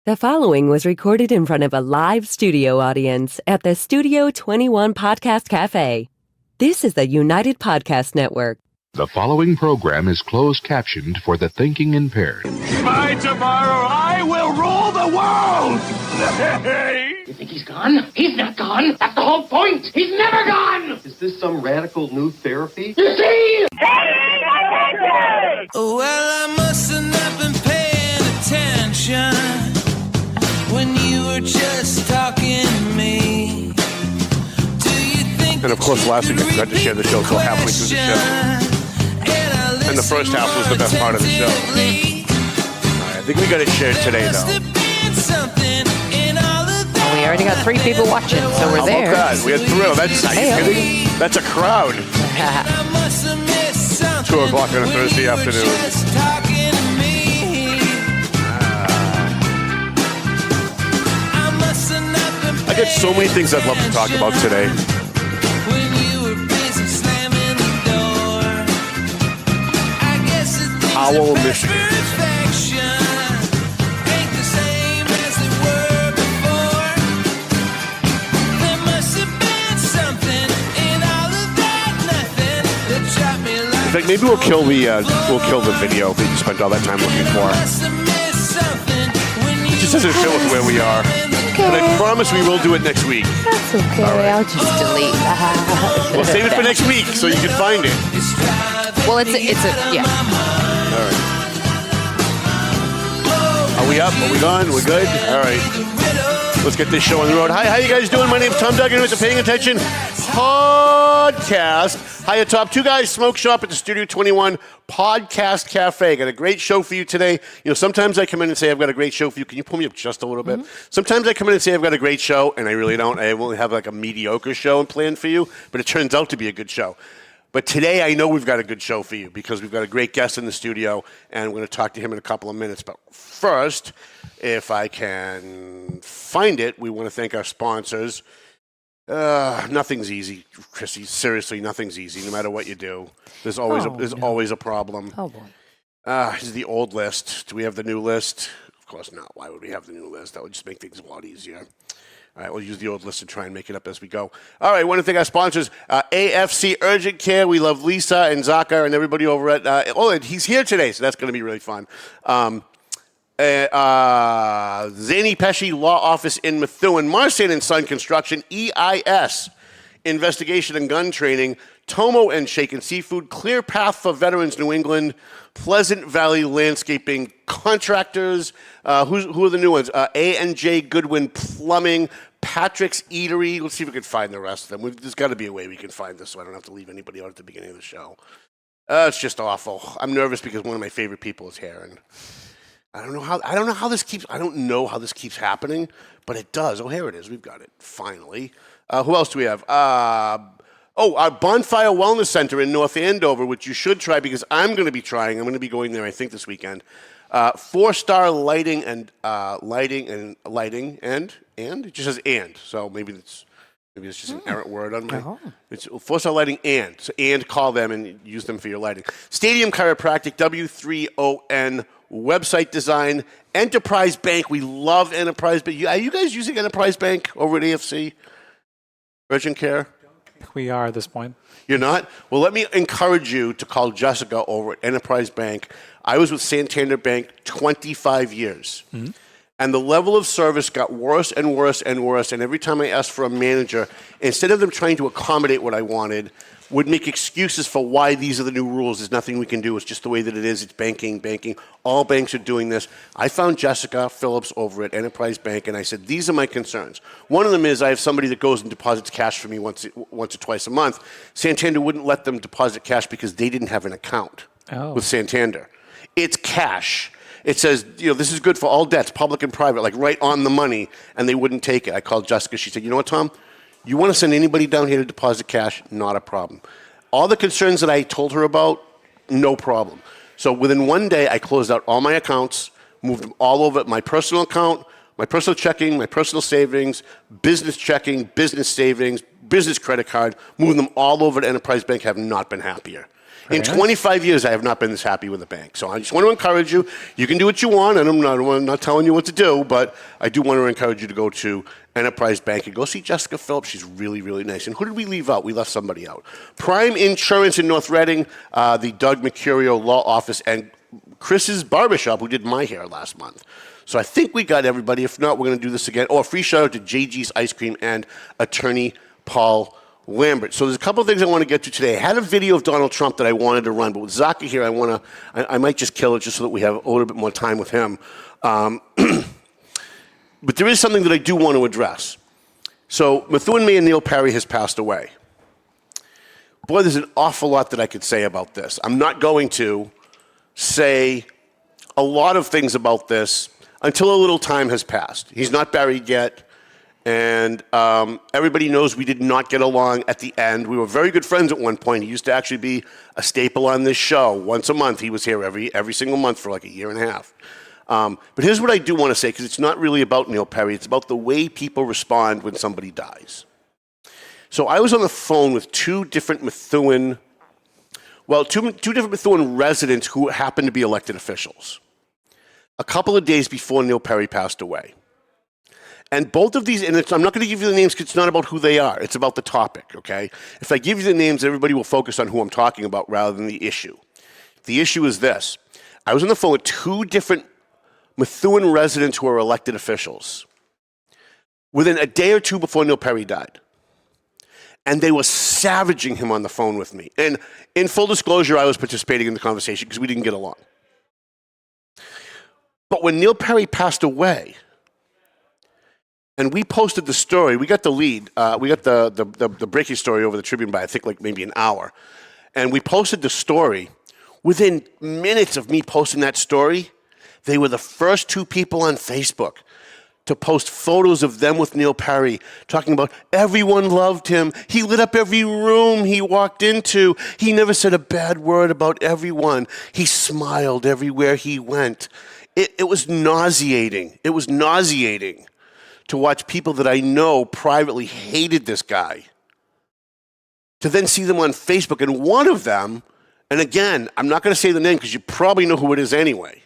The following was recorded in front of a live studio audience at the Studio 21 Podcast Cafe. This is the United Podcast Network. The following program is closed captioned for the thinking impaired. By tomorrow, I will rule the world! You think he's gone? He's not gone. That's the whole point. He's never gone. Is this some radical new therapy? You see? Well, I must have not been paying attention when you were just talking to me. Do you think? And of course, last week I tried to share the show till halfway through the show. And the first half was the best part of the show. I think we got it shared today, though. Well, we already got 3 people watching, so we're there. Oh, God. We had 3. That's, are you kidding? That's a crowd. 2 o'clock on a Thursday afternoon. I got so many things I'd love to talk about today. Howell, Michigan. In fact, maybe we'll kill the video that you spent all that time looking for. It just doesn't fit with where we are. Okay. But I promise we will do it next week. That's okay. Right. I'll just delete that. We'll save it for next week so you can find it. Well, it's a yeah. All right. Are we up? Are we gone? We're good? All right. Let's get this show on the road. Hi, how you guys doing? My name's Tom Duggan with the Paying Attention Podcast. Hi, atop 2 Guys Smoke Shop at the Studio 21 Podcast Cafe. Got a great show for you today. You know, sometimes I come in and say, I've got a great show for you. Can you pull me up just a little bit? Sometimes I come in and say, I've got a great show, and I really don't. I only have like a mediocre show planned for you, but it turns out to be a good show. But today I know we've got a good show for you because we've got a great guest in the studio, and we're going to talk to him in a couple of minutes. But first, if I can find it, we want to thank our sponsors. Nothing's easy, Chrissy. Seriously, nothing's easy. No matter what you do, there's always a problem. Oh boy. This is the old list. Do we have the new list? Of course not. Why would we have the new list? That would just make things a lot easier. All right, we'll use the old list and try and make it up as we go. All right, I want to thank our sponsors, AFC Urgent Care. We love Lisa and Zaka and everybody over at... and he's here today, so that's going to be really fun. Zany Pesci Law Office in Methuen, Marsan & Son Construction, EIS, Investigation and Gun Training, Tomo and Shaken Seafood, Clear Path for Veterans New England, Pleasant Valley Landscaping Contractors. Who are the new ones? A&J Goodwin Plumbing, Patrick's Eatery. Let's see if we can find the rest of them. There's got to be a way we can find this so I don't have to leave anybody out at the beginning of the show. It's just awful. I'm nervous because one of my favorite people is here, and I don't know how this keeps happening, but it does. Oh, here it is. We've got it finally. Who else do we have? Our Bonfire Wellness Center in North Andover, which you should try because I'm going to be trying. I'm going to be going there, I think, this weekend. 4-star lighting and it just says and. So maybe it's just an errant word on my. Oh. It's 4-star lighting and call them and use them for your lighting. Stadium Chiropractic, W3ON. Website design, Enterprise Bank. We love Enterprise Bank. Are you guys using Enterprise Bank over at AFC? Urgent Care? We are at this point. You're not? Well, let me encourage you to call Jessica over at Enterprise Bank. I was with Santander Bank 25 years. Mm-hmm. And the level of service got worse and worse and worse. And every time I asked for a manager, instead of them trying to accommodate what I wanted, would make excuses for why these are the new rules. There's nothing we can do. It's just the way that it is. It's banking. All banks are doing this. I found Jessica Phillips over at Enterprise Bank, and I said, these are my concerns. One of them is I have somebody that goes and deposits cash for me once or twice a month. Santander wouldn't let them deposit cash because they didn't have an account with Santander. It's cash. It says, this is good for all debts, public and private, like right on the money, and they wouldn't take it. I called Jessica. She said, you know what, Tom? You want to send anybody down here to deposit cash? Not a problem. All the concerns that I told her about, no problem. So within one day, I closed out all my accounts, moved them all over my personal account, my personal checking, my personal savings, business checking, business savings, business credit card, moved them all over to Enterprise Bank, have not been happier. In 25 years, I have not been this happy with a bank. So I just want to encourage you. You can do what you want, and I'm not telling you what to do, but I do want to encourage you to go to Enterprise Bank and go see Jessica Phillips. She's really, really nice. And who did we leave out? We left somebody out. Prime Insurance in North Reading, the Doug Mercurio Law Office, and Chris's Barbershop, who did my hair last month. So I think we got everybody. If not, we're going to do this again. Oh, a free shout out to JG's Ice Cream and Attorney Paul Lambert. So there's a couple of things I want to get to today. I had a video of Donald Trump that I wanted to run, but with Zaka here, I might just kill it just so that we have a little bit more time with him. But there is something that I do want to address. So Methuen Mayor Neil Perry has passed away. Boy, there's an awful lot that I could say about this. I'm not going to say a lot of things about this until a little time has passed. He's not buried yet. And everybody knows we did not get along at the end. We were very good friends at one point. He used to actually be a staple on this show. Once a month, he was here every single month for like a year and a half. But here's what I do want to say, because it's not really about Neil Perry. It's about the way people respond when somebody dies. So I was on the phone with two different Methuen residents who happened to be elected officials a couple of days before Neil Perry passed away. And both of these, and I'm not going to give you the names because it's not about who they are. It's about the topic, okay? If I give you the names, everybody will focus on who I'm talking about rather than the issue. The issue is this. I was on the phone with two different Methuen residents who are elected officials within a day or two before Neil Perry died. And they were savaging him on the phone with me. And in full disclosure, I was participating in the conversation because we didn't get along. But when Neil Perry passed away, and we posted the story. We got the lead. We got the breaking story over the Tribune by, I think, like maybe an hour. And we posted the story. Within minutes of me posting that story, they were the first two people on Facebook to post photos of them with Neil Perry, talking about everyone loved him. He lit up every room he walked into. He never said a bad word about everyone. He smiled everywhere he went. It was nauseating. It was nauseating to watch people that I know privately hated this guy, to then see them on Facebook. And one of them, and again, I'm not going to say the name because you probably know who it is anyway.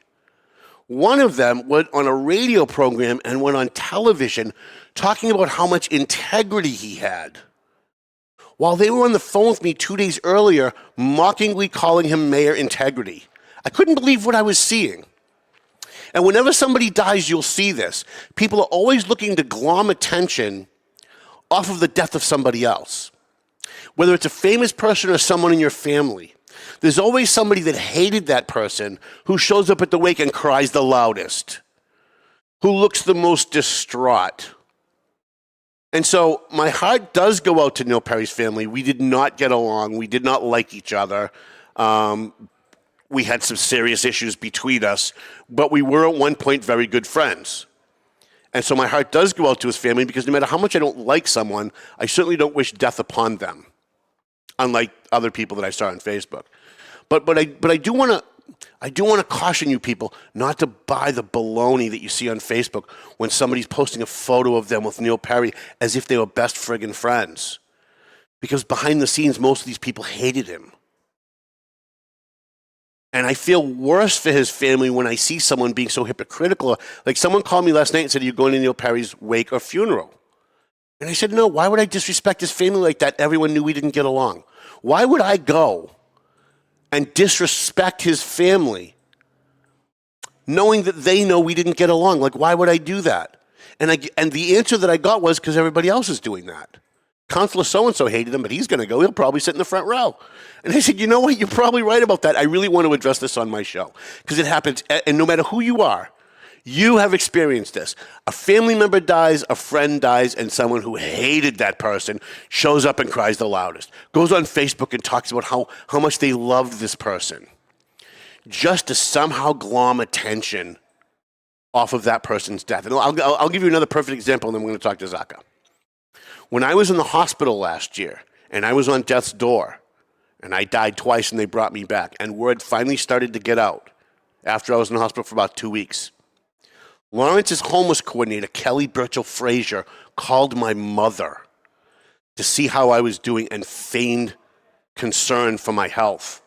One of them went on a radio program and went on television talking about how much integrity he had, while they were on the phone with me 2 days earlier, mockingly calling him Mayor Integrity. I couldn't believe what I was seeing. And whenever somebody dies, you'll see this. People are always looking to glom attention off of the death of somebody else. Whether it's a famous person or someone in your family, there's always somebody that hated that person who shows up at the wake and cries the loudest, who looks the most distraught. And so my heart does go out to Neil Perry's family. We did not get along. We did not like each other. We had some serious issues between us, but we were at one point very good friends. And so my heart does go out to his family because no matter how much I don't like someone, I certainly don't wish death upon them, unlike other people that I saw on Facebook. But I do want to caution you people not to buy the baloney that you see on Facebook when somebody's posting a photo of them with Neil Perry as if they were best friggin' friends. Because behind the scenes, most of these people hated him. And I feel worse for his family when I see someone being so hypocritical. Like someone called me last night and said, "Are you going to Neil Perry's wake or funeral?" And I said, "No, why would I disrespect his family like that? Everyone knew we didn't get along. Why would I go and disrespect his family knowing that they know we didn't get along? Like, why would I do that?" And the answer that I got was because everybody else is doing that. Counselor so-and-so hated him, but he's going to go. He'll probably sit in the front row. And I said, you know what? You're probably right about that. I really want to address this on my show because it happens. And no matter who you are, you have experienced this. A family member dies, a friend dies, and someone who hated that person shows up and cries the loudest, goes on Facebook and talks about how much they loved this person just to somehow glom attention off of that person's death. And I'll give you another perfect example, and then we're going to talk to Zaka. When I was in the hospital last year, and I was on death's door, and I died twice, and they brought me back, and word finally started to get out after I was in the hospital for about 2 weeks. Lawrence's homeless coordinator, Kelly Burchell Frazier, called my mother to see how I was doing and feigned concern for my health.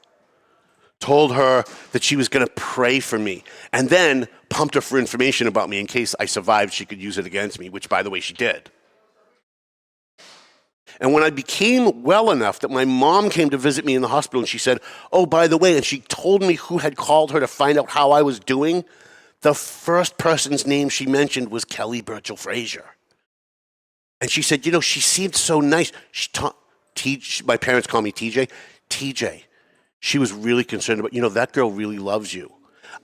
told her that she was going to pray for me, and then pumped her for information about me in case I survived, she could use it against me, which, by the way, she did. And when I became well enough that my mom came to visit me in the hospital, and she said, oh, by the way, and she told me who had called her to find out how I was doing, the first person's name she mentioned was Kelly Burchell Frazier. And she said, she seemed so nice. My parents call me TJ. TJ, she was really concerned about, that girl really loves you.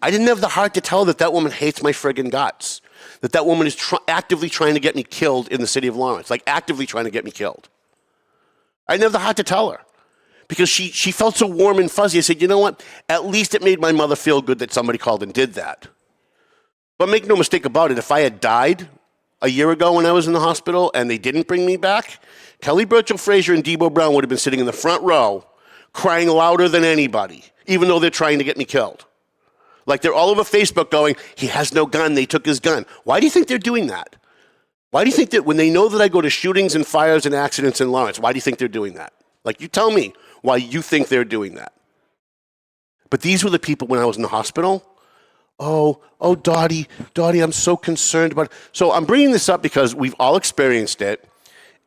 I didn't have the heart to tell her that woman hates my friggin' guts, that woman is actively trying to get me killed in the city of Lawrence, like actively trying to get me killed. I didn't have the heart to tell her because she felt so warm and fuzzy. I said, you know what? At least it made my mother feel good that somebody called and did that. But make no mistake about it, if I had died a year ago when I was in the hospital and they didn't bring me back, Kelly Burchell Frazier and Debo Brown would have been sitting in the front row crying louder than anybody, even though they're trying to get me killed. Like they're all over Facebook going, he has no gun, they took his gun. Why do you think they're doing that? Why do you think that when they know that I go to shootings and fires and accidents in Lawrence, why do you think they're doing that? Like, you tell me why you think they're doing that. But these were the people when I was in the hospital. Oh, Dottie, I'm so concerned about it. So I'm bringing this up because we've all experienced it,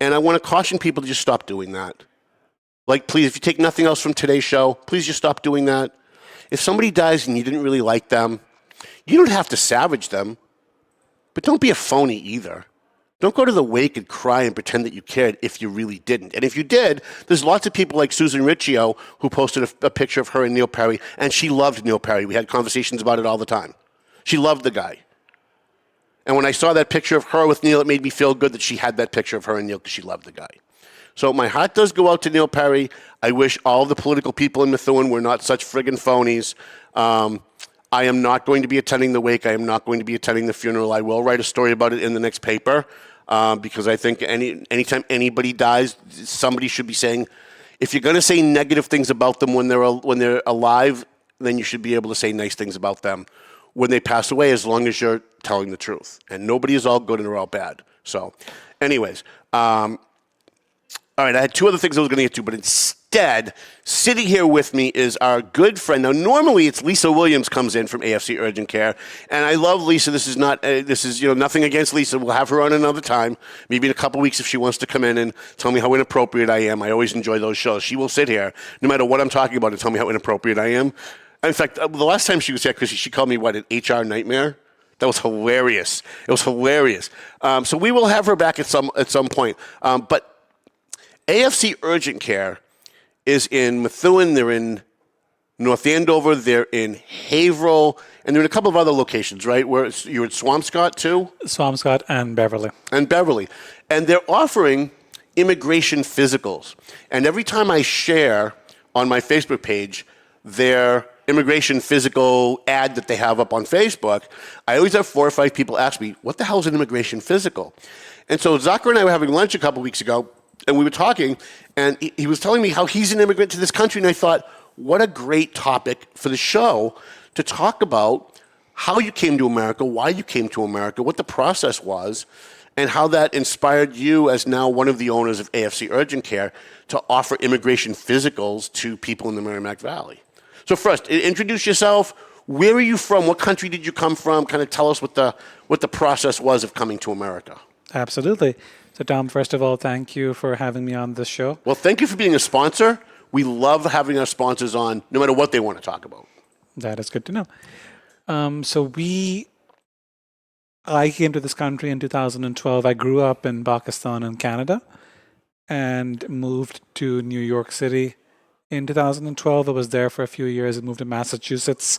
and I want to caution people to just stop doing that. Like, please, if you take nothing else from today's show, please just stop doing that. If somebody dies and you didn't really like them, you don't have to savage them, but don't be a phony either. Don't go to the wake and cry and pretend that you cared if you really didn't. And if you did, there's lots of people like Susan Riccio who posted a picture of her and Neil Perry, and she loved Neil Perry. We had conversations about it all the time. She loved the guy. And when I saw that picture of her with Neil, it made me feel good that she had that picture of her and Neil because she loved the guy. So my heart does go out to Neil Perry. I wish all the political people in Methuen were not such friggin' phonies. I am not going to be attending the wake. I am not going to be attending the funeral. I will write a story about it in the next paper because I think anytime anybody dies, somebody should be saying, if you're going to say negative things about them when they're alive, then you should be able to say nice things about them when they pass away, as long as you're telling the truth. And nobody is all good and they're all bad. So, anyways, all right, I had two other things I was going to get to, but instead, sitting here with me is our good friend. Now, normally it's Lisa Williams comes in from AFC Urgent Care, and I love Lisa. This is nothing against Lisa. We'll have her on another time, maybe in a couple weeks if she wants to come in and tell me how inappropriate I am. I always enjoy those shows. She will sit here, no matter what I'm talking about, and tell me how inappropriate I am. In fact, the last time she was here, because she called me, an HR nightmare? That was hilarious. It was hilarious. So we will have her back at some point. But AFC Urgent Care is in Methuen, they're in North Andover, they're in Haverhill, and they're in a couple of other locations, right? Where you're at Swampscott too? Swampscott and Beverly. And they're offering immigration physicals. And every time I share on my Facebook page their immigration physical ad that they have up on Facebook, I always have 4 or 5 people ask me, what the hell is an immigration physical? And so Zaka and I were having lunch a couple weeks ago, and we were talking, and he was telling me how he's an immigrant to this country, and I thought, what a great topic for the show to talk about how you came to America, why you came to America, what the process was, and how that inspired you as now one of the owners of AFC Urgent Care to offer immigration physicals to people in the Merrimack Valley. So first, introduce yourself. Where are you from? What country did you come from? Kind of tell us what the process was of coming to America. Absolutely. So, Tom, first of all, thank you for having me on this show. Well, thank you for being a sponsor. We love having our sponsors on, no matter what they want to talk about. That is good to know. I came to this country in 2012. I grew up in Pakistan and Canada and moved to New York City in 2012. I was there for a few years. I moved to Massachusetts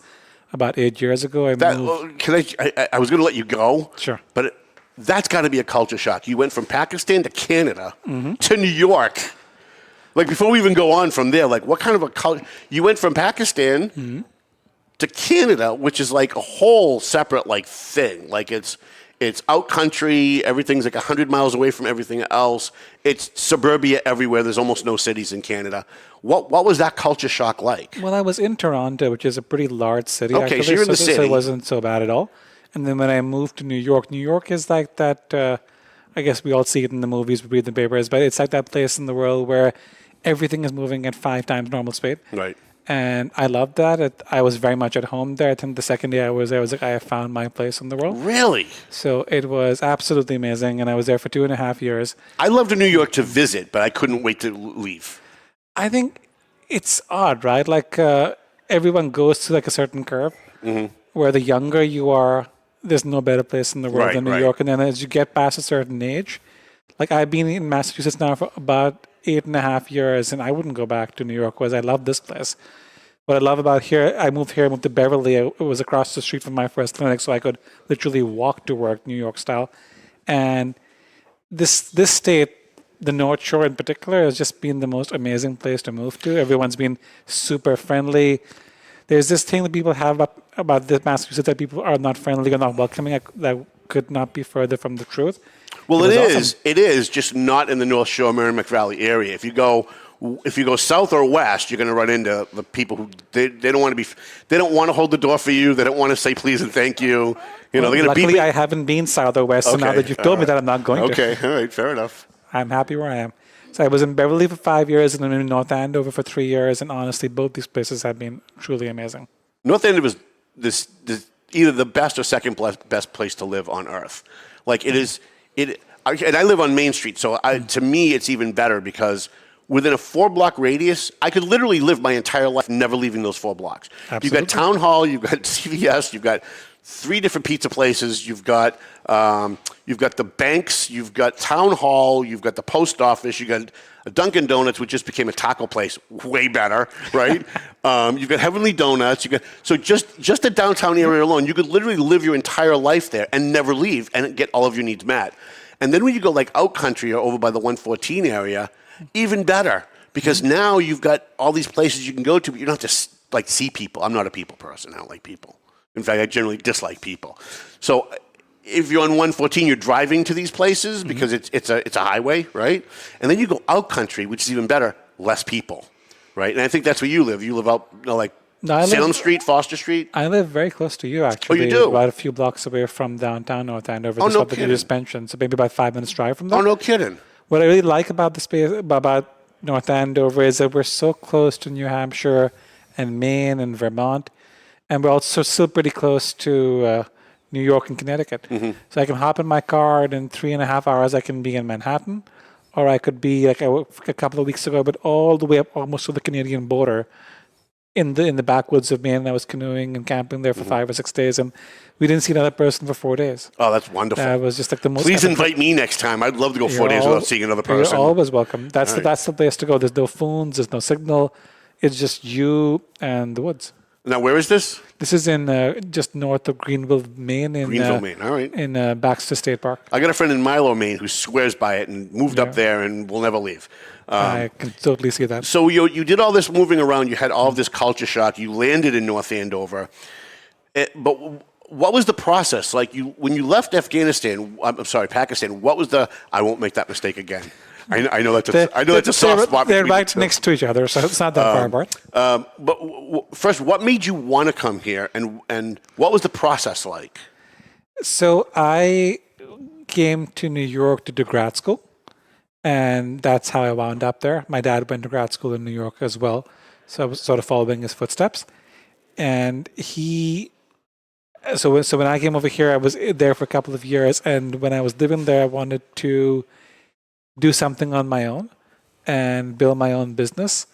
about 8 years ago. I was going to let you go. Sure. But that's got to be a culture shock. You went from Pakistan to Canada to New York. Like, before we even go on from there, like, what kind of a culture? You went from Pakistan to Canada, which is like a whole separate, like, thing. Like, it's out country. Everything's like 100 miles away from everything else. It's suburbia everywhere. There's almost no cities in Canada. What was that culture shock like? Well, I was in Toronto, which is a pretty large city. Okay, so you're in the city. So it wasn't so bad at all. And then when I moved to New York is like that, I guess we all see it in the movies, we read the papers, but it's like that place in the world where everything is moving at 5 times normal speed. Right. And I loved that. I was very much at home there. I think the second day I was there, I was like, I have found my place in the world. Really? So it was absolutely amazing. And I was there for 2.5 years. I loved New York to visit, but I couldn't wait to leave. I think it's odd, right? Like everyone goes to like a certain curve where the younger you are, there's no better place in the world than New York. And then as you get past a certain age, like I've been in Massachusetts now for about 8.5 years, and I wouldn't go back to New York because I love this place. What I love about here, I moved to Beverly. It was across the street from my first clinic, so I could literally walk to work, New York style. And this state, the North Shore in particular, has just been the most amazing place to move to. Everyone's been super friendly. There's this thing that people have about this Massachusetts that people are not friendly or not welcoming. That could not be further from the truth. Well, it is. Awesome. It is just not in the North Shore, Merrimack Valley area. If you go south or west, you're going to run into the people who they don't want to be. They don't want to hold the door for you. They don't want to say please and thank you. You know, they're going to luckily, I haven't been south or west, so now that you've told me that, I'm not going to. Okay, all right, fair enough. I'm happy where I am. So I was in Beverly for 5 years and then in North Andover for 3 years, and honestly, both these places have been truly amazing. North Andover is this either the best or second best place to live on earth. Like it is. And I live on Main Street, so to me, it's even better because within a 4-block radius, I could literally live my entire life never leaving those 4 blocks. Absolutely. You've got Town Hall, you've got CVS, you've got 3 different pizza places, you've got the banks, you've got Town Hall, you've got the post office, you've got a Dunkin' Donuts, which just became a taco place, way better, right? You've got Heavenly Donuts. So just the downtown area alone, you could literally live your entire life there and never leave and get all of your needs met. And then when you go like out country or over by the 114 area, even better because now you've got all these places you can go to, but you don't have to like see people. I'm not a people person. I don't like people. In fact, I generally dislike people. So if you're on 114, you're driving to these places because it's a highway, right? And then you go out country, which is even better, less people, right? And I think that's where you live. You live out Salem Street, Foster Street. I live very close to you, actually. Oh, you do? About a few blocks away from downtown North Andover. Oh, no kidding. You just mentioned, so maybe about 5 minutes drive from there. Oh, no kidding. What I really like about the space about North Andover is that we're so close to New Hampshire and Maine and Vermont, and we're also still pretty close to New York and Connecticut. So I can hop in my car, and in 3.5 hours I can be in Manhattan, or I could be like a couple of weeks ago, but all the way up almost to the Canadian border in the backwoods of Maine. I was canoeing and camping there for 5 or 6 days, and we didn't see another person for 4 days. Oh, that's wonderful. It was just like the most. Please invite me next time. I'd love to go 4 days without seeing another person. You're always welcome. That's the place to go. There's no phones. There's no signal. It's just you and the woods. Now, where is this? This is in just north of Greenville, Maine. Greenville, Maine. All right. In Baxter State Park. I got a friend in Milo, Maine, who swears by it and moved up there and will never leave. I can totally see that. So you did all this moving around. You had all of this culture shock. You landed in North Andover. But what was the process? Like when you left Pakistan, what was I won't make that mistake again. I know that's a soft spot. They're right next to each other, so it's not that far apart. But first, what made you want to come here, and what was the process like? So I came to New York to do grad school, and that's how I wound up there. My dad went to grad school in New York as well, so I was sort of following his footsteps. And so when I came over here, I was there for a couple of years, and when I was living there, I wanted to do something on my own and build my own business.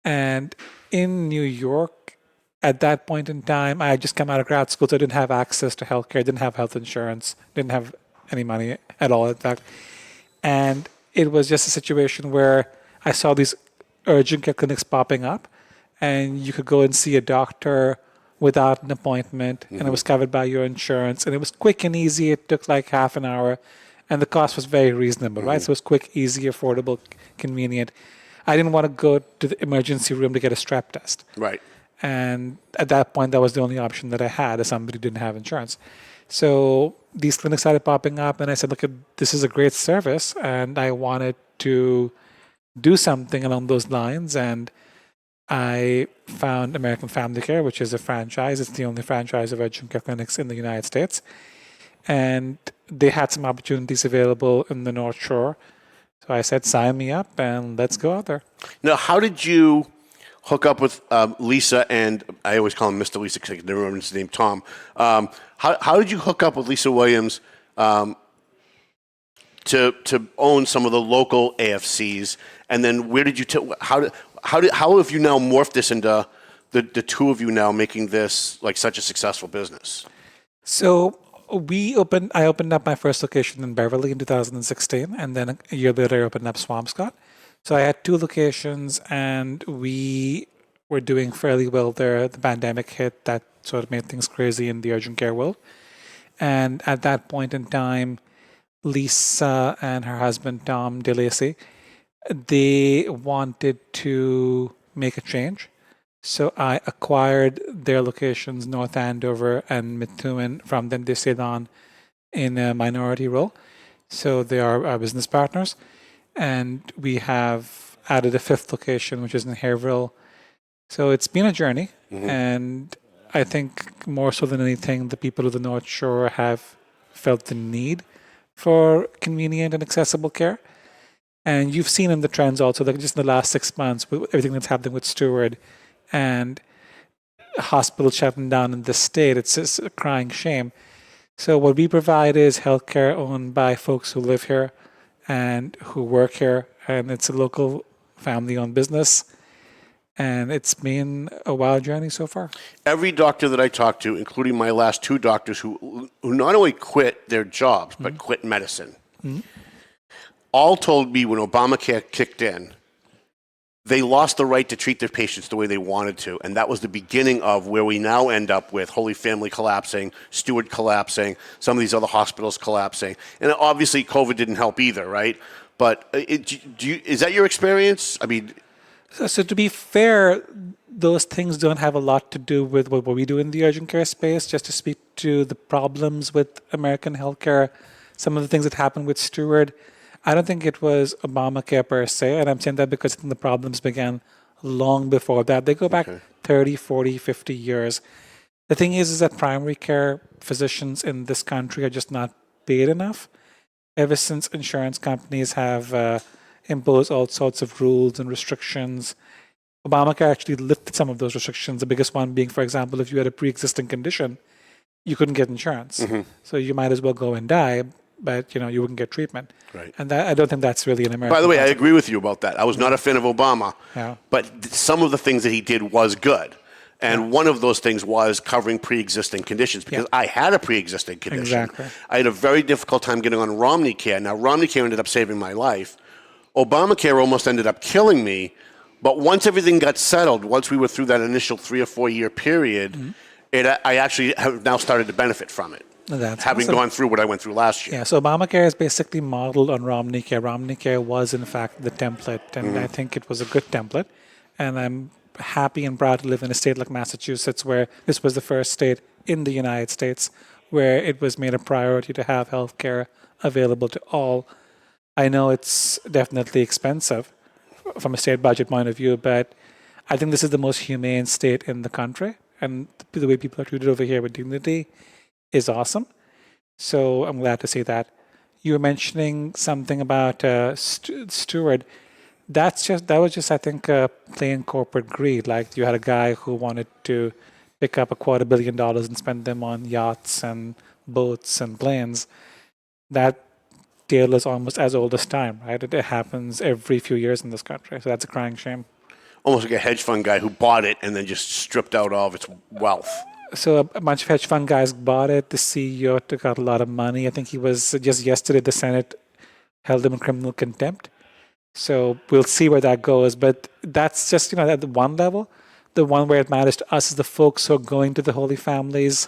And in New York, at that point in time, I had just come out of grad school, so I didn't have access to healthcare, didn't have health insurance, didn't have any money at all, in fact. And it was just a situation where I saw these urgent care clinics popping up, and you could go and see a doctor without an appointment, and it was covered by your insurance, and it was quick and easy. It took like half an hour, and the cost was very reasonable, right? So it was quick, easy, affordable, convenient. I didn't want to go to the emergency room to get a strep test. Right. And at that point, that was the only option that I had as somebody who didn't have insurance. So these clinics started popping up, and I said, look, this is a great service, and I wanted to do something along those lines. And I found American Family Care, which is a franchise. It's the only franchise of urgent care clinics in the United States. And they had some opportunities available in the North Shore. So I said, sign me up and let's go out there. Now, how did you hook up with Lisa, and I always call him Mr. Lisa because I can never remember his name, Tom. How did you hook up with Lisa Williams to own some of the local AFCs, and then where did you how have you now morphed this into the two of you now making this like such a successful business? So I opened up my first location in Beverly in 2016, and then a year later I opened up Swampscott. So I had 2 locations, and we were doing fairly well there. The pandemic hit, that sort of made things crazy in the urgent care world. And at that point in time, Lisa and her husband, Tom DeLacy, they wanted to make a change. So I acquired their locations, North Andover and Methuen, from them. They stayed on in a minority role. So they are our business partners. And we have added a 5th location, which is in Haverhill. So it's been a journey. And I think more so than anything, the people of the North Shore have felt the need for convenient and accessible care. And you've seen in the trends also, like just in the last 6 months, with everything that's happening with Steward and hospitals shutting down in this state, it's just a crying shame. So what we provide is healthcare owned by folks who live here and who work here, and it's a local family-owned business. And it's been a wild journey so far. Every doctor that I talked to, including my last 2 doctors who not only quit their jobs, but quit medicine, all told me when Obamacare kicked in, they lost the right to treat their patients the way they wanted to. And that was the beginning of where we now end up with Holy Family collapsing, Steward collapsing, some of these other hospitals collapsing. And obviously COVID didn't help either, right? But is that your experience? I mean... So to be fair, those things don't have a lot to do with what we do in the urgent care space. Just to speak to the problems with American healthcare, some of the things that happened with Steward, I don't think it was Obamacare per se, and I'm saying that because I think the problems began long before that. They go back 30, 40, 50 years. The thing is that primary care physicians in this country are just not paid enough. Ever since insurance companies have imposed all sorts of rules and restrictions, Obamacare actually lifted some of those restrictions, the biggest one being, for example, if you had a pre-existing condition, you couldn't get insurance. So you might as well go and die, but you wouldn't get treatment. Right. And I don't think that's really an American By the way, concept. I agree with you about that. I was not a fan of Obama, but some of the things that he did was good. And one of those things was covering pre-existing conditions, because I had a pre-existing condition. Exactly. I had a very difficult time getting on Romney Care. Now, Romney Care ended up saving my life. Obamacare almost ended up killing me. But once everything got settled, once we were through that initial 3 or 4 year period, I actually have now started to benefit from it. That's having awesome. gone through what I went through last year. Yeah, so Obamacare is basically modeled on Romney Care. Romney Care was, in fact, the template, and I think it was a good template. And I'm happy and proud to live in a state like Massachusetts, where this was the first state in the United States where it was made a priority to have health care available to all. I know it's definitely expensive from a state budget point of view, but I think this is the most humane state in the country. And the way people are treated over here with dignity is awesome. So I'm glad to see that. You were mentioning something about Steward. That was just, I think, plain corporate greed. Like you had a guy who wanted to pick up $250 million and spend them on yachts and boats and planes. That tale is almost as old as time, right? It happens every few years in this country. So that's a crying shame. Almost like a hedge fund guy who bought it and then just stripped out all of its wealth. So a bunch of hedge fund guys bought it. The CEO took out a lot of money. I think he was just yesterday, the Senate held him in criminal contempt. So we'll see where that goes. But that's just, at the one level. The one where it matters to us is the folks who are going to the Holy Families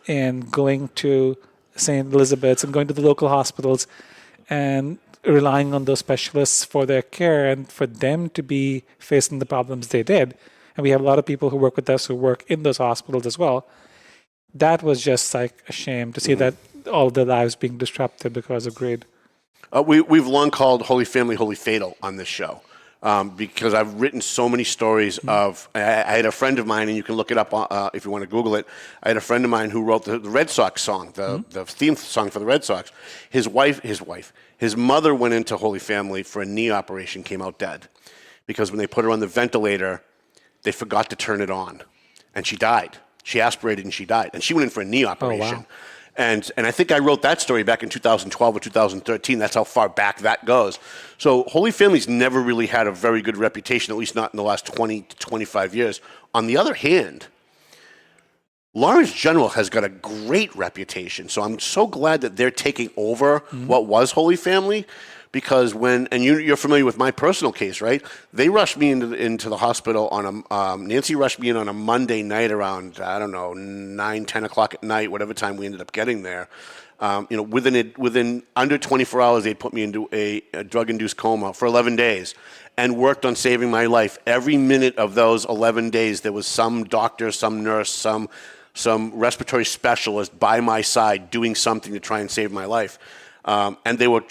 and going to St. Elizabeth's and going to the local hospitals and relying on those specialists for their care and for them to be facing the problems they did. And we have a lot of people who work with us who work in those hospitals as well. That was just like a shame to see that all their lives being disrupted because of greed. We've long called Holy Family Holy Fatal on this show because I've written so many stories of. I had a friend of mine, and you can look it up if you want to Google it. I had a friend of mine who wrote the Red Sox song, the theme song for the Red Sox. His mother went into Holy Family for a knee operation, came out dead because when they put her on the ventilator, they forgot to turn it on, and she died. She aspirated and she died, and she went in for a knee operation. wow. And I think I wrote that story back in 2012 or 2013. That's how far back that goes. So Holy Family's never really had a very good reputation, at least not in the last 20 to 25 years. On the other hand, Lawrence General has got a great reputation. So I'm so glad that they're taking over what was Holy Family, because you're familiar with my personal case, right? They rushed me into the hospital on Nancy rushed me in on a Monday night around, 9, 10 o'clock at night, whatever time we ended up getting there. Within under 24 hours, they put me into a drug-induced coma for 11 days and worked on saving my life. Every minute of those 11 days, there was some doctor, some nurse, some respiratory specialist by my side doing something to try and save my life. And they were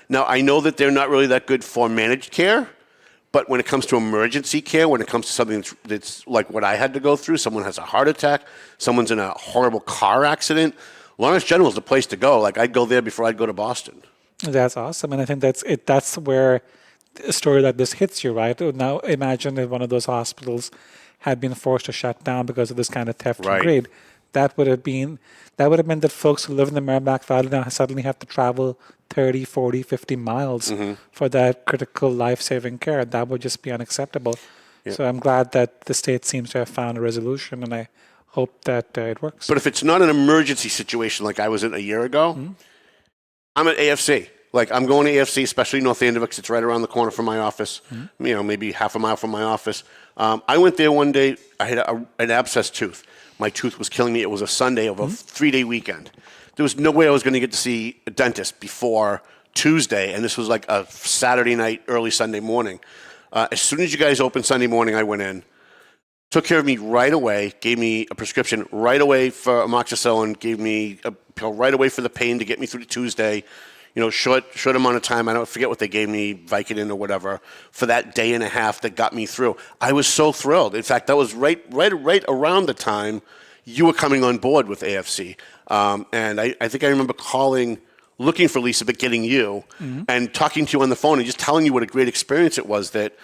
Now, I know that they're not really that good for managed care, but when it comes to emergency care, when it comes to something that's like what I had to go through, someone has a heart attack, someone's in a horrible car accident, Lawrence General is the place to go. Like, I'd go there before I'd go to Boston. That's awesome. And I think that's it. That's where a story like this hits you, right? Now, imagine if one of those hospitals had been forced to shut down because of this kind of theft and greed. That would have meant that folks who live in the Merrimack Valley now suddenly have to travel 30, 40, 50 miles for that critical life-saving care. That would just be unacceptable. Yeah. So I'm glad that the state seems to have found a resolution, and I hope that it works. But if it's not an emergency situation like I was in a year ago, I'm at AFC. Like, I'm going to AFC, especially North Andover, because it's right around the corner from my office, maybe half a mile from my office. I went there one day. I had an abscessed tooth. My tooth was killing me. It was a Sunday of a 3-day weekend. There was no way I was going to get to see a dentist before Tuesday, and this was like a Saturday night, early Sunday morning. As soon as you guys opened Sunday morning, I went in, took care of me right away, gave me a prescription right away for amoxicillin, gave me a pill right away for the pain to get me through to Tuesday. Short amount of time. I don't forget what they gave me, Vicodin or whatever, for that day and a half that got me through. I was so thrilled. In fact, that was right around the time you were coming on board with AFC. And I think I remember calling, looking for Lisa, but getting you, and talking to you on the phone and just telling you what a great experience it was, that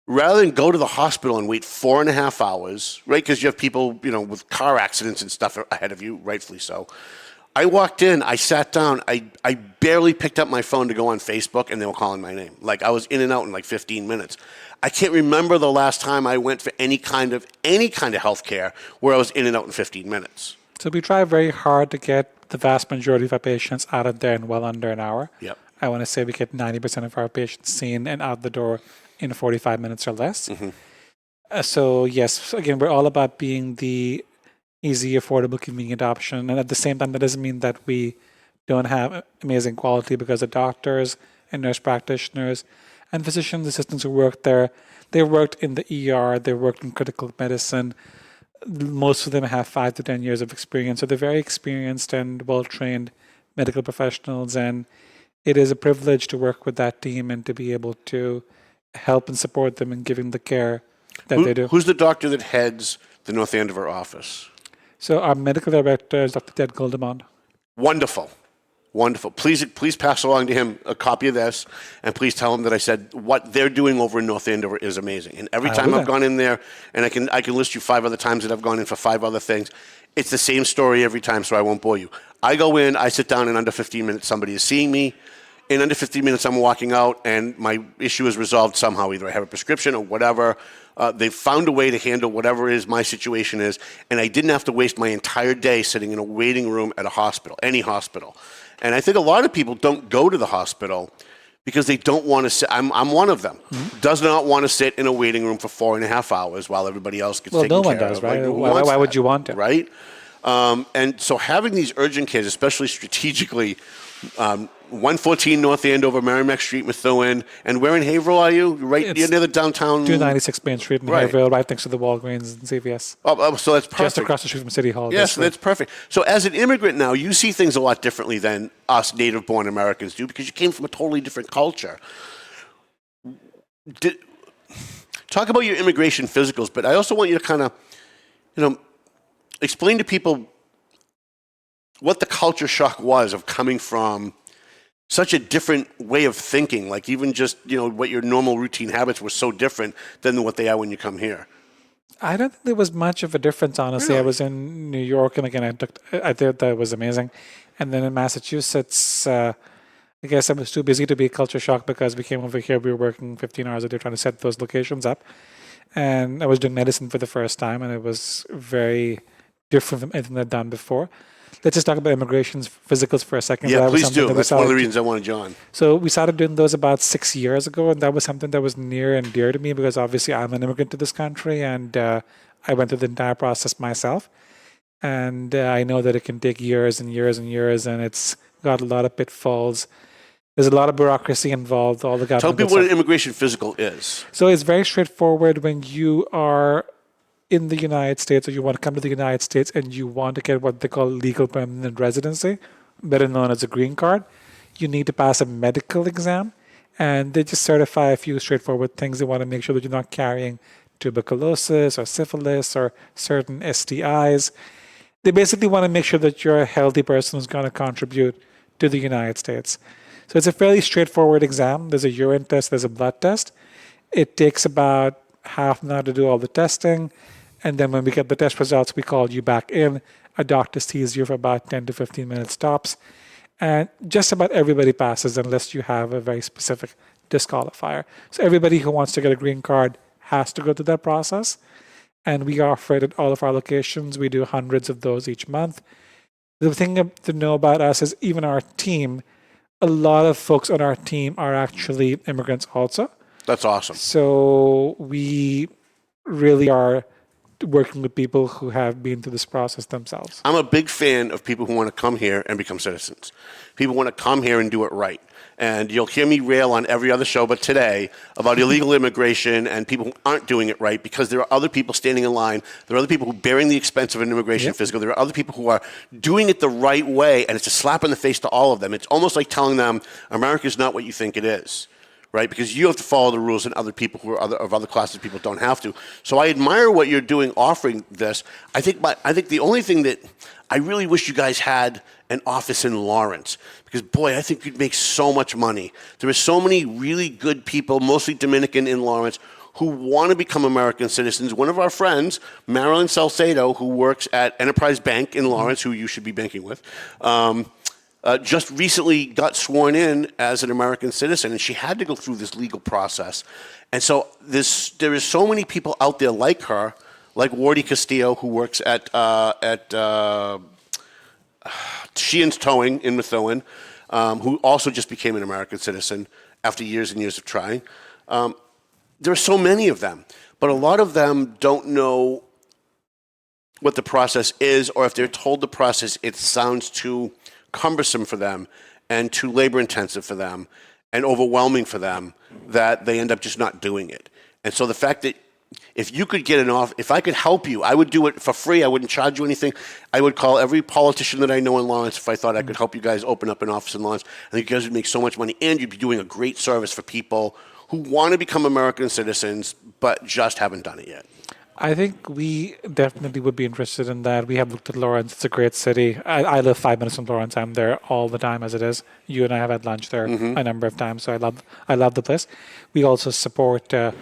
rather than go to the hospital and wait 4.5 hours, right, because you have people, with car accidents and stuff ahead of you, rightfully so. I walked in, I sat down, I barely picked up my phone to go on Facebook, and they were calling my name. Like, I was in and out in like 15 minutes. I can't remember the last time I went for any kind of health care where I was in and out in 15 minutes. So we try very hard to get the vast majority of our patients out of there in well under an hour. Yep. I want to say we get 90% of our patients seen and out the door in 45 minutes or less. So yes, again, we're all about being the easy, affordable, convenient option. And at the same time, that doesn't mean that we don't have amazing quality, because the doctors and nurse practitioners and physician assistants who work there, they've worked in the ER, they've worked in critical medicine. Most of them have 5 to 10 years of experience. So they're very experienced and well-trained medical professionals. And it is a privilege to work with that team and to be able to help and support them in giving the care that they do. Who's the doctor that heads the North Andover office? So our medical director is Dr. Ted Goldemond. Wonderful. Please pass along to him a copy of this, and please tell him that I said what they're doing over in North Andover is amazing. And every time I've gone in there, and I can list you 5 other times that I've gone in for 5 other things, it's the same story every time, so I won't bore you. I go in, I sit down, in under 15 minutes, somebody is seeing me. In under 15 minutes, I'm walking out, and my issue is resolved somehow. Either I have a prescription or whatever. They've found a way to handle whatever it is my situation is, and I didn't have to waste my entire day sitting in a waiting room at a hospital, any hospital. And I think a lot of people don't go to the hospital because they don't want to sit. I'm one of them. Does not want to sit in a waiting room for 4.5 hours while everybody else gets taken care of. Well, no one does, right? Like, why would you want to? Right? And so having these urgent cares, especially strategically, 114 North Andover, Merrimack Street, Methuen, and where in Haverhill are you? Right near the downtown. 296 Main Street in Haverhill, right next to the Walgreens and CVS. Oh, so that's perfect. Just across the street from City Hall. Yes, that's perfect. So as an immigrant now, you see things a lot differently than us native-born Americans do, because you came from a totally different culture. Talk about your immigration physicals, but I also want you to kind of, explain to people what the culture shock was of coming from such a different way of thinking. Like, even just, what your normal routine habits were so different than what they are when you come here. I don't think there was much of a difference, honestly. I was in New York, and again, I thought that was amazing. And then in Massachusetts, I guess I was too busy to be culture shocked because we came over here. We were working 15 hours a day trying to set those locations up. And I was doing medicine for the first time, and it was very different from anything I'd done before. Let's just talk about immigration's physicals for a second. Yeah, please do. That's one of the reasons I wanted you on. So we started doing those about 6 years ago, and that was something that was near and dear to me because obviously I'm an immigrant to this country, and I went through the entire process myself. And I know that it can take years and years and years, and it's got a lot of pitfalls. There's a lot of bureaucracy involved. All the government. Tell people what an immigration physical is. So it's very straightforward when you are in the United States or you want to come to the United States and you want to get what they call legal permanent residency, better known as a green card. You need to pass a medical exam, and they just certify a few straightforward things. They want to make sure that you're not carrying tuberculosis or syphilis or certain STIs. They basically want to make sure that you're a healthy person who's going to contribute to the United States. So it's a fairly straightforward exam. There's a urine test, there's a blood test. It takes about half an hour to do all the testing. And then when we get the test results, we call you back in. A doctor sees you for about 10 to 15 minutes tops. And just about everybody passes unless you have a very specific disqualifier. So everybody who wants to get a green card has to go through that process. And we offer it at all of our locations. We do hundreds of those each month. The thing to know about us is even our team, a lot of folks on our team are actually immigrants also. That's awesome. So we really are working with people who have been through this process themselves. I'm a big fan of people who want to come here and become citizens. People want to come here and do it right. And you'll hear me rail on every other show but today about illegal immigration and people who aren't doing it right because there are other people standing in line. There are other people who are bearing the expense of an immigration physical. There are other people who are doing it the right way, and it's a slap in the face to all of them. It's almost like telling them America is not what you think it is. Right, because you have to follow the rules, and other people who are of other classes of people don't have to. So I admire what you're doing, offering this. I think the only thing that I really wish you guys had an office in Lawrence, because boy, I think you'd make so much money. There are so many really good people, mostly Dominican in Lawrence, who want to become American citizens. One of our friends, Marilyn Salcedo, who works at Enterprise Bank in Lawrence, who you should be banking with. Just recently got sworn in as an American citizen, and she had to go through this legal process. And so there is so many people out there like her, like Wardy Castillo, who works at Sheehan's Towing in Methuen, who also just became an American citizen after years and years of trying. There are so many of them, but a lot of them don't know what the process is, or if they're told the process, it sounds too cumbersome for them and too labor intensive for them and overwhelming for them that they end up just not doing it. And so the fact that if you could get if I could help you, I would do it for free. I wouldn't charge you anything. I would call every politician that I know in Lawrence if I thought I could help you guys open up an office in Lawrence. I think you guys would make so much money, and you'd be doing a great service for people who want to become American citizens but just haven't done it yet. I think we definitely would be interested in that. We have looked at Lawrence. It's a great city. I live 5 minutes from Lawrence. I'm there all the time as it is. You and I have had lunch there a number of times, so I love the place. We also support a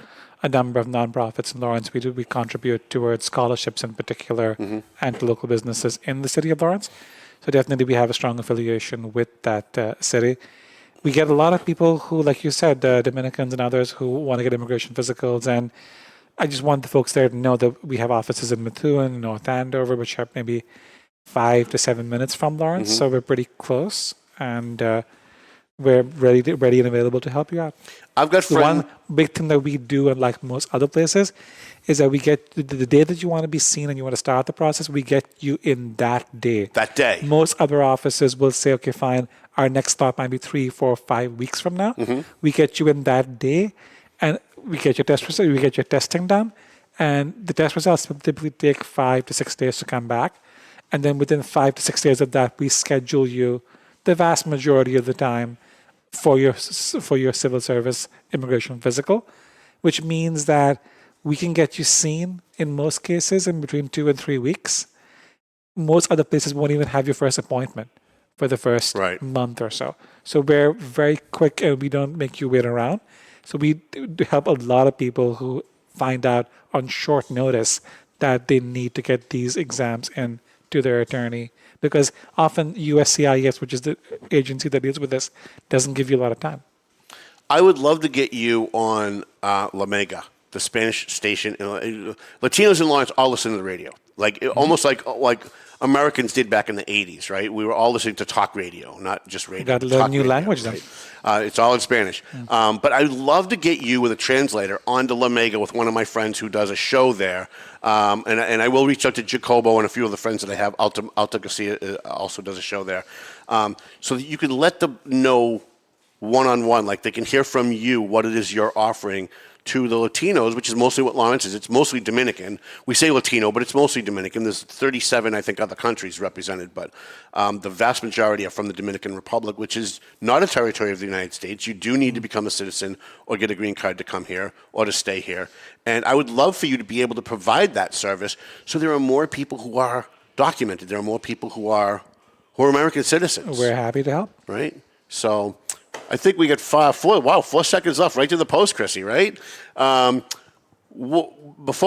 number of nonprofits in Lawrence. We contribute towards scholarships in particular and to local businesses in the city of Lawrence. So definitely we have a strong affiliation with that city. We get a lot of people who, like you said, Dominicans and others who want to get immigration physicals, and I just want the folks there to know that we have offices in Methuen, North Andover, which are maybe 5 to 7 minutes from Lawrence. So we're pretty close, and we're ready and available to help you out. I've got one big thing that we do, unlike most other places, is that we get the day that you want to be seen and you want to start the process, we get you in that day. That day. Most other offices will say, okay, fine, our next stop might be 3, 4, 5 weeks from now. We get you in that day, and we get your test results, we get your testing done, and the test results typically take 5 to 6 days to come back. And then within 5 to 6 days of that, we schedule you the vast majority of the time for your civil service immigration physical, which means that we can get you seen in most cases in between 2 and 3 weeks. Most other places won't even have your first appointment for the first month or so. So we're very quick and we don't make you wait around. So we do help a lot of people who find out on short notice that they need to get these exams in to their attorney, because often USCIS, which is the agency that deals with this, doesn't give you a lot of time. I would love to get you on La Mega, the Spanish station. Latinos in Lawrence all listen to the radio, almost like Americans did back in the 80s, right? We were all listening to talk radio, not just radio. Got to learn new language then. It's all in Spanish. But I'd love to get you with a translator onto La Mega with one of my friends who does a show there. And I will reach out to Jacobo and a few of the friends that I have. Alta Garcia also does a show there. So that you could let them know one-on-one, like they can hear from you what it is you're offering to the Latinos, which is mostly what Lawrence is. It's mostly Dominican. We say Latino, but it's mostly Dominican. There's 37, I think, other countries represented, but the vast majority are from the Dominican Republic, which is not a territory of the United States. You do need to become a citizen or get a green card to come here or to stay here. And I would love for you to be able to provide that service so there are more people who are documented. There are more people who are American citizens. We're happy to help. Right? So I think we got 4 seconds left, right to the post, Chrissy, right? Before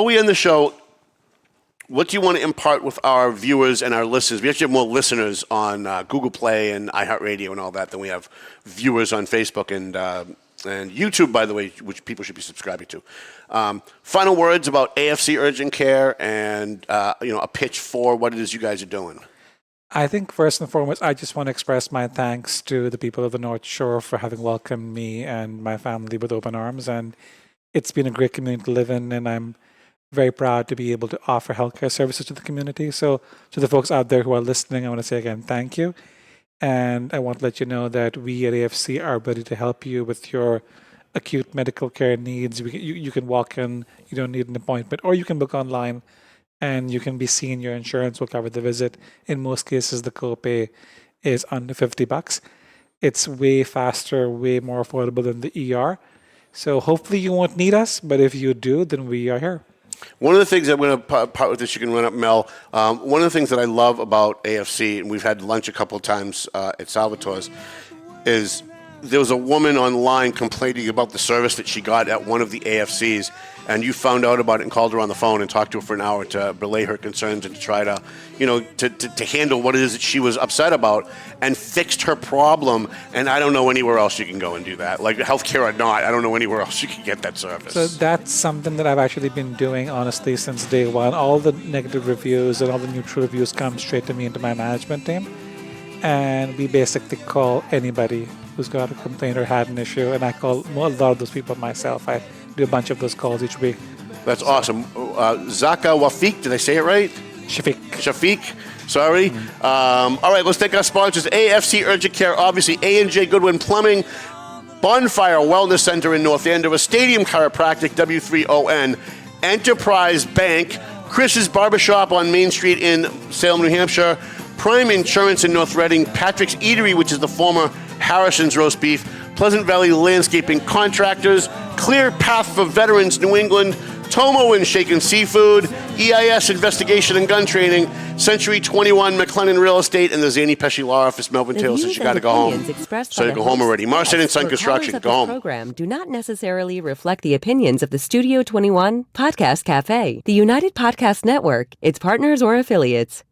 we end the show, what do you want to impart with our viewers and our listeners? We actually have more listeners on Google Play and iHeartRadio and all that than we have viewers on Facebook and YouTube, by the way, which people should be subscribing to. Final words about AFC Urgent Care and a pitch for what it is you guys are doing. I think first and foremost, I just want to express my thanks to the people of the North Shore for having welcomed me and my family with open arms. And it's been a great community to live in, and I'm very proud to be able to offer healthcare services to the community. So to the folks out there who are listening, I want to say again, thank you. And I want to let you know that we at AFC are ready to help you with your acute medical care needs. You can walk in, you don't need an appointment, or you can book online and you can be seen. Your insurance will cover the visit. In most cases, the copay is under $50. It's way faster, way more affordable than the ER. So hopefully you won't need us, but if you do, then we are here. One of the things I'm going to part with this, you can run up, Mel. One of the things that I love about AFC, and we've had lunch a couple of times at Salvatore's, is there was a woman online complaining about the service that she got at one of the AFCs, and you found out about it and called her on the phone and talked to her for an hour to relay her concerns and to try to, to handle what it is that she was upset about and fixed her problem. And I don't know anywhere else you can go and do that. Like healthcare or not, I don't know anywhere else you can get that service. So that's something that I've actually been doing, honestly, since day one. All the negative reviews and all the neutral reviews come straight to me and to my management team. And we basically call anybody who's got a complaint or had an issue, and I call a lot of those people myself. I do a bunch of those calls each week. That's awesome. Zaka Wafiq, did I say it right? Shafiq, sorry. All right, let's thank our sponsors. AFC Urgent Care, obviously A&J Goodwin Plumbing, Bonfire Wellness Center in North Andover, Stadium Chiropractic, W3ON, Enterprise Bank, Chris's Barbershop on Main Street in Salem, New Hampshire, Prime Insurance in North Reading, Patrick's Eatery, which is the former Harrison's Roast Beef, Pleasant Valley Landscaping Contractors, Clear Path for Veterans New England, Tomo and Shaken Seafood, EIS Investigation and Gun Training, Century 21 McLennan Real Estate, and the Zany Pesci Law Office. Melvin Taylor says you got to go home. So you go home already. Marcin and Sun Construction, go home. Program do not necessarily reflect the opinions of the Studio 21 Podcast Cafe, the United Podcast Network, its partners, or affiliates.